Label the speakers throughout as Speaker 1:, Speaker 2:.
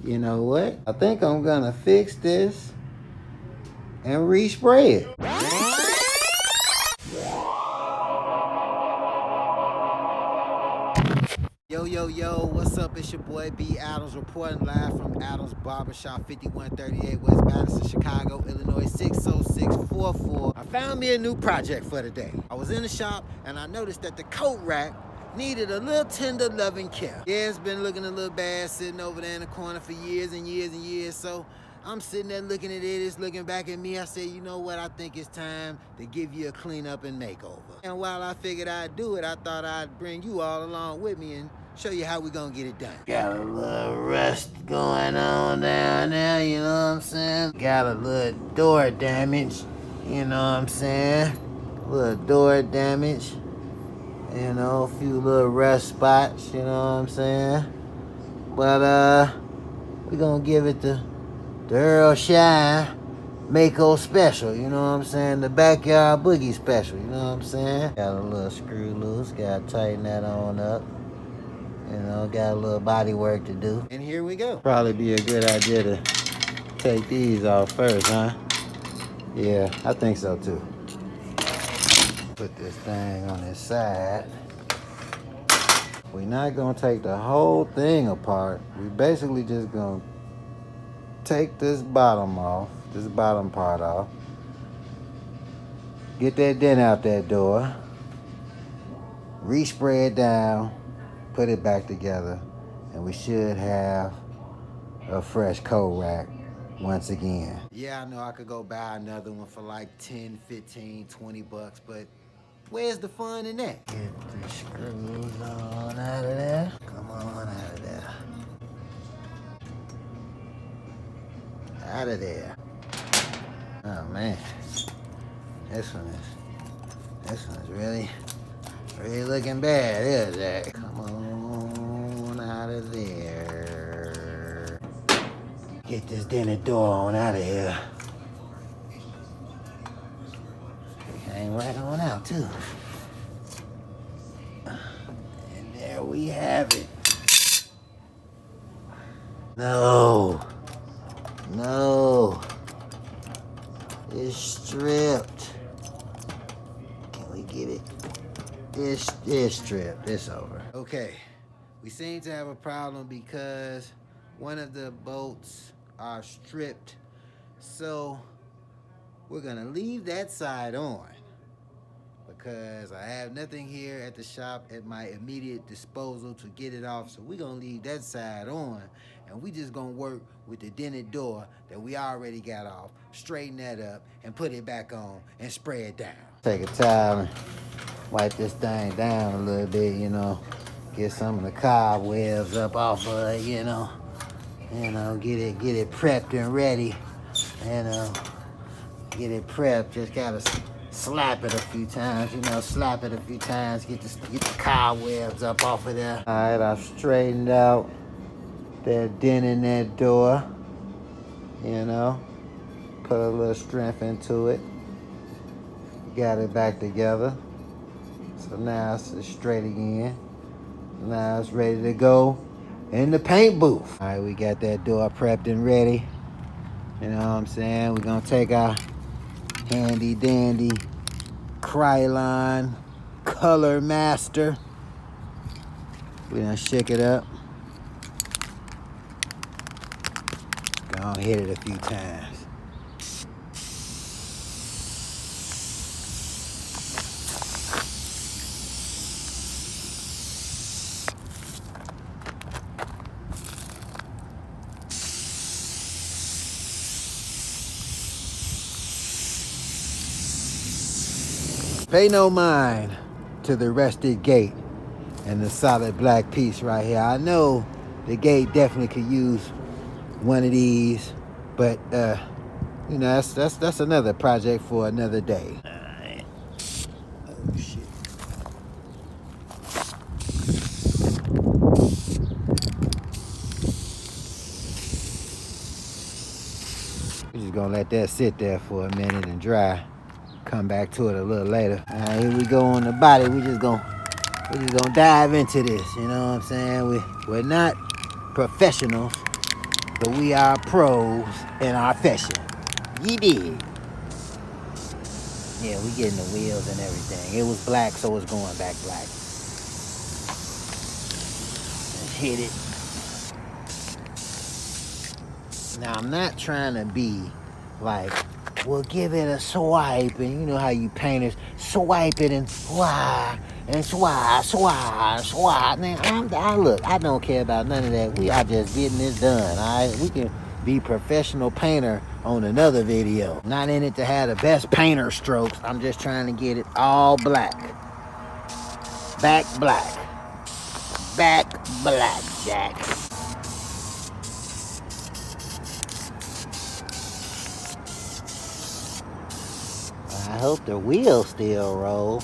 Speaker 1: You know what? I think I'm gonna fix this and respray it. Yo, what's up? It's your boy B. Adams reporting live from Adams Barbershop, 5138 West Madison, Chicago, Illinois, 60644. I found me a new project for the day. I was in the shop and I noticed that the coat rack needed a little tender loving care. Yeah, it's been looking a little bad sitting over there in the corner for years and years and years. So I'm sitting there looking at it, it's looking back at me. I said, you know what? I think it's time to give you a cleanup and makeover. And while I figured I'd do it, I thought I'd bring you all along with me and show you how we gonna get it done. Got a little rust going on down there, you know what I'm saying? Got a little door damage, you know what I'm saying? A little door damage, you know, a few little rust spots, you know what I'm saying? But we gonna give it the Earl Shine Mako special, you know what I'm saying? The backyard boogie special, you know what I'm saying? Got a little screw loose, gotta tighten that on up. You know, got a little body work to do. And here we go. Probably be a good idea to take these off first, huh? Yeah, I think so too. Put this thing on this side. We're not gonna take the whole thing apart. We basically just gonna take this bottom off, this bottom part off. Get that dent out that door. Respray it down. Put it back together, and we should have a fresh coat rack once again. Yeah, I know I could go buy another one for like 10, 15, 20 bucks, but where's the fun in that? Get the screws on out of there. Come on out of there. Out of there. Oh man, this one's really looking bad, is it? Come on out of there. Get this dented door on out of here. Came right on out too. And there we have it. No. It's stripped. Can we get it? It's stripped. It's over. Okay, we seem to have a problem because one of the bolts are stripped. So we're gonna leave that side on because I have nothing here at the shop at my immediate disposal to get it off. So we're gonna leave that side on and we just gonna work with the dented door that we already got off, straighten that up and put it back on and spray it down. Take a towel and wipe this thing down a little bit, you know, get some of the cobwebs up off of it, you know, get it prepped and ready, get it prepped. Just gotta slap it a few times, get the cobwebs up off of there. All right, I've straightened out that dent in that door, you know, put a little strength into it, got it back together. So now it's straight again. Now it's ready to go in the paint booth. All right, we got that door prepped and ready. You know what I'm saying? We're gonna take our handy dandy Krylon Color Master. We're gonna shake it up. Gonna hit it a few times. Pay no mind to the rusted gate and the solid black piece right here. I know the gate definitely could use one of these, but you know, that's another project for another day. All right. Oh shit. We're just gonna let that sit there for a minute and dry. Come back to it a little later. All right, here we go on the body. We just gonna dive into this. You know what I'm saying? We're not professionals, but we are pros in our fashion. You did. Yeah, we getting the wheels and everything. It was black, so it's going back black. Let's hit it. Now, I'm not trying to be like, well, give it a swipe, and you know how you painters swipe it and swipe, swipe. Man, look, I don't care about none of that. We are just getting this done, all right? We can be professional painter on another video. Not in it to have the best painter strokes. I'm just trying to get it all black. Back black. Back black, Jack. I hope the wheels still roll.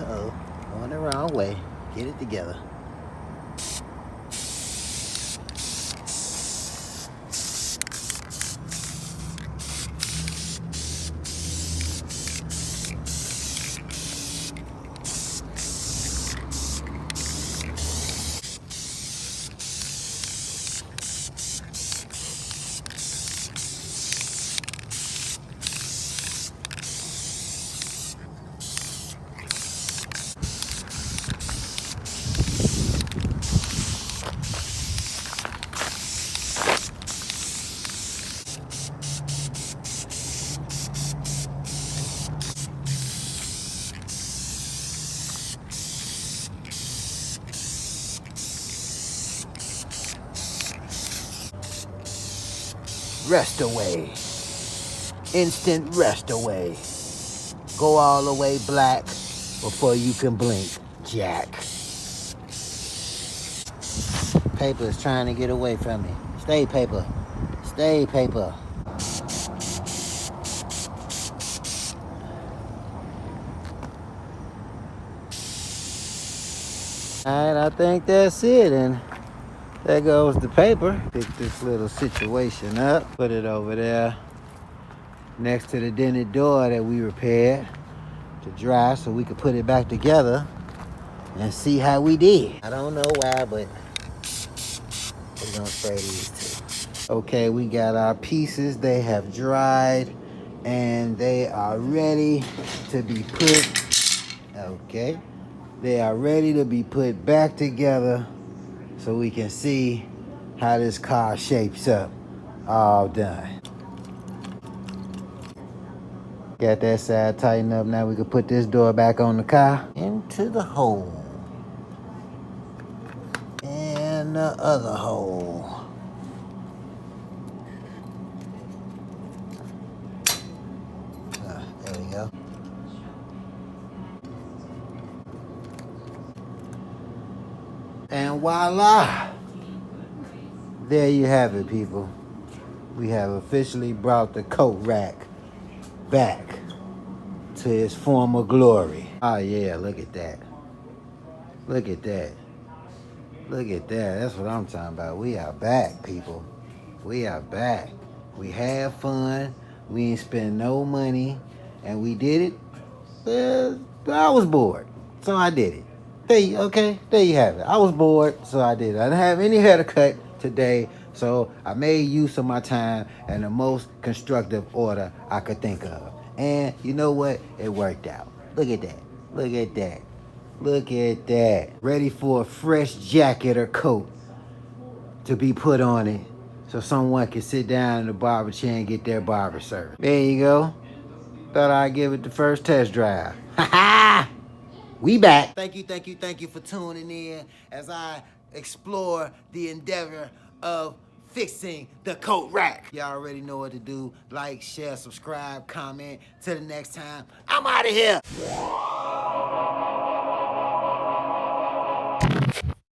Speaker 1: Uh-oh, going the wrong way. Get it together. Rest away. Instant rest away. Go all the way black before you can blink, Jack. Paper is trying to get away from me. Stay, paper. Stay, paper. All right, I think that's it, and there goes the paper. Pick this little situation up, put it over there next to the dented door that we repaired to dry so we could put it back together and see how we did. I don't know why, but we're gonna spray these too. Okay, we got our pieces. They have dried and they are ready to be put, okay, they are ready to be put back together so we can see how this car shapes up. All done. Got that side tightened up. Now we can put this door back on the car. Into the hole. And the other hole. There we go. And voila! There you have it, people. We have officially brought the coat rack back to its former glory. Oh yeah, look at that. Look at that. Look at that. That's what I'm talking about. We are back, people. We are back. We had fun. We ain't spend no money. And we did it. I was bored. So I did it. There you have it. I was bored, so I did it. I didn't have any haircut today, so I made use of my time in the most constructive order I could think of. And you know what? It worked out. Look at that. Look at that. Look at that. Ready for a fresh jacket or coat to be put on it so someone can sit down in the barber chair and get their barber service. There you go. Thought I'd give it the first test drive. Ha ha! We back. Thank you for tuning in as I explore the endeavor of fixing the coat rack. Y'all already know what to do. Like, share, subscribe, comment. Till the next time, I'm out of here.